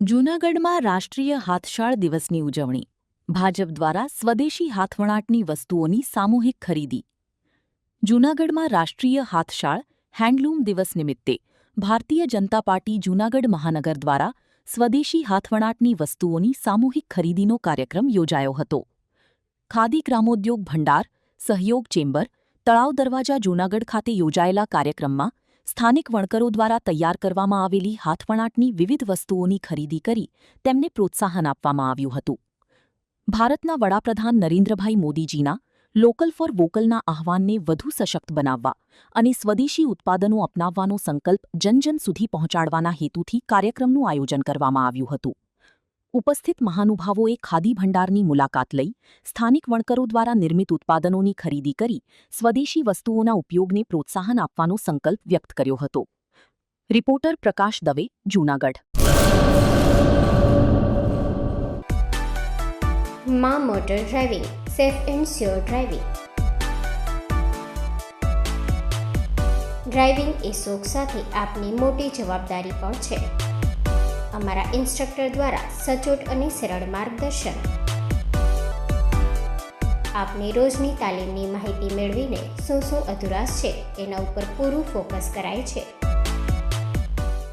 જૂનાગઢમાં રાષ્ટ્રીય હાથશાળ દિવસની ઉજવણી. ભાજપ દ્વારા સ્વદેશી હાથવણાટની વસ્તુઓની સામૂહિક ખરીદી. જૂનાગઢમાં રાષ્ટ્રીય હાથશાળ હેન્ડલૂમ દિવસ નિમિત્તે ભારતીય જનતા પાર્ટી જૂનાગઢ મહાનગર દ્વારા સ્વદેશી હાથવણાટની વસ્તુઓની સામૂહિક ખરીદીનો કાર્યક્રમ યોજાયો હતો. ખાદી ગ્રામોદ્યોગ ભંડાર, સહયોગ ચેમ્બર, તળાવ દરવાજા જૂનાગઢ ખાતે યોજાયેલા કાર્યક્રમમાં સ્થાનિક વણકરો દ્વારા તૈયાર કરવામાં આવેલી હાથવણાટની વિવિધ વસ્તુઓની ખરીદી કરી તેમને પ્રોત્સાહન આપવામાં આવ્યું હતું. ભારતના વડાપ્રધાન નરેન્દ્રભાઈ મોદીજીના લોકલ ફોર વોકલના આહ્વાનને વધુ સશક્ત બનાવવા અને સ્વદેશી ઉત્પાદનો અપનાવવાનો સંકલ્પ જન સુધી પહોંચાડવાના હેતુથી કાર્યક્રમનું આયોજન કરવામાં આવ્યું હતું. ઉપસ્થિત મહાનુભાવોએ ખાદી ભંડારની મુલાકાત લઈ સ્થાનિક વણકરો દ્વારા નિર્મિત ઉત્પાદનોની ખરીદી કરી સ્વદેશી વસ્તુઓના ઉપયોગને પ્રોત્સાહન આપવાનો સંકલ્પ વ્યક્ત કર્યો હતો. રિપોર્ટર પ્રકાશ દવે, જૂનાગઢ. માં motor driving, safe and sure driving. Driving એ શોખ સાથે આપની મોટી જવાબદારી પણ છે. અમારા ઇન્સ્ટ્રક્ટર દ્વારા સચોટ અને સરળ માર્ગદર્શન. આપની રોજની તાલીમની માહિતી મેળવીને શું અધુરાશ છે એના ઉપર પૂરું ફોકસ કરાય છે.